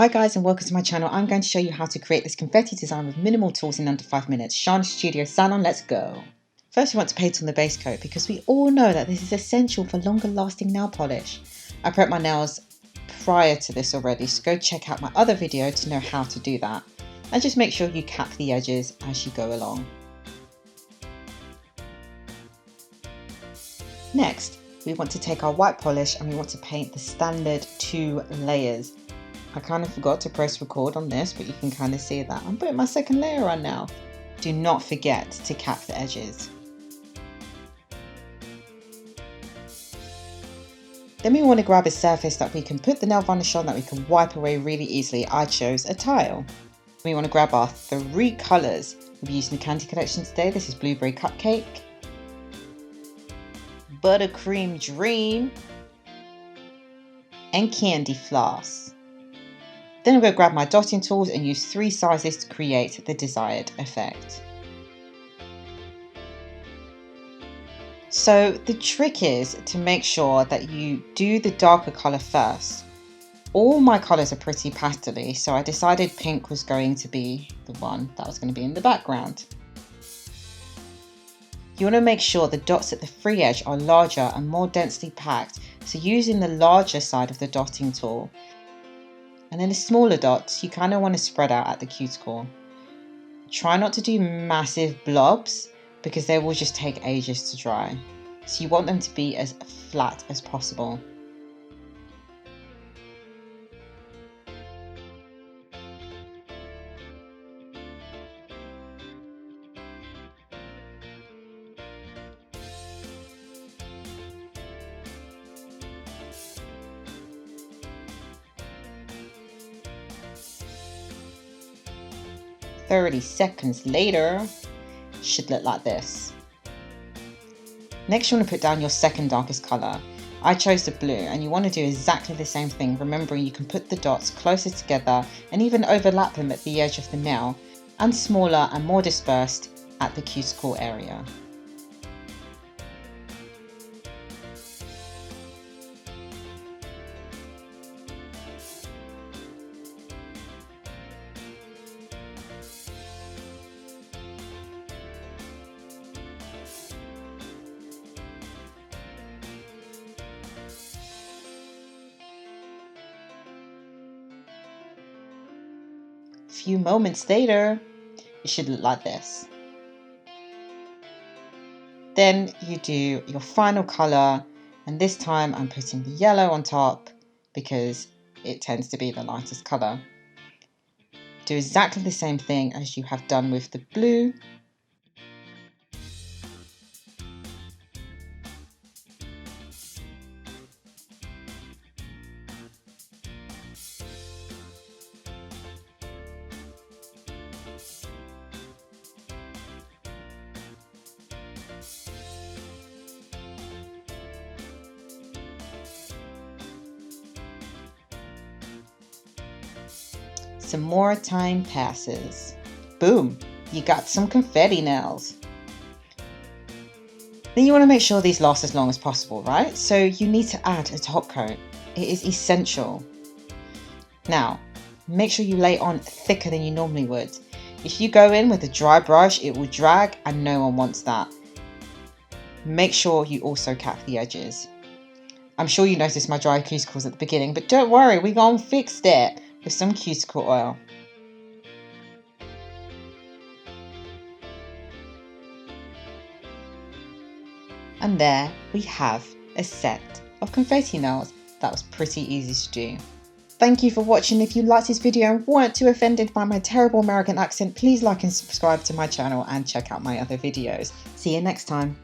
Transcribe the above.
Hi guys and welcome to my channel. I'm going to show you how to create this confetti design with minimal tools in under 5 minutes. Shine Studio Salon, let's go. First we want to paint on the base coat because we all know that this is essential for longer lasting nail polish. I prepped my nails prior to this already, so go check out my other video to know how to do that. And just make sure you cap the edges as you go along. Next, we want to take our white polish and we want to paint the standard 2 layers. I kind of forgot to press record on this, but you can kind of see that I'm putting my second layer on now. Do not forget to cap the edges. Then we want to grab a surface that we can put the nail varnish on that we can wipe away really easily. I chose a tile. We want to grab our 3 colours. We'll be using the Candy Collection today. This is Blueberry Cupcake, Buttercream Dream, and Candy Floss. Then I'm going to grab my dotting tools and use 3 sizes to create the desired effect. So the trick is to make sure that you do the darker colour first. All my colours are pretty pastel-y, so I decided pink was going to be the one that was going to be in the background. You want to make sure the dots at the free edge are larger and more densely packed, so using the larger side of the dotting tool. And then the smaller dots, you kind of want to spread out at the cuticle. Try not to do massive blobs because they will just take ages to dry. So you want them to be as flat as possible. "30 seconds later, should look like this." Next you want to put down your second darkest colour. I chose the blue, and you want to do exactly the same thing, remembering you can put the dots closer together and even overlap them at the edge of the nail, and smaller and more dispersed at the cuticle area. Few moments later, it should look like this. Then you do your final colour, and this time I'm putting the yellow on top because it tends to be the lightest colour. Do exactly the same thing as you have done with the blue. Some more time passes. Boom, you got some confetti nails. Then you want to make sure these last as long as possible, right? So you need to add a top coat. It is essential. Now, make sure you lay on thicker than you normally would. If you go in with a dry brush, it will drag and no one wants that. Make sure you also cap the edges. I'm sure you noticed my dry cuticles at the beginning, but don't worry, we gone fixed it with some cuticle oil. And there we have a set of confetti nails. That was pretty easy to do. Thank you for watching. If you liked this video and weren't too offended by my terrible American accent, please like and subscribe to my channel and check out my other videos. See you next time.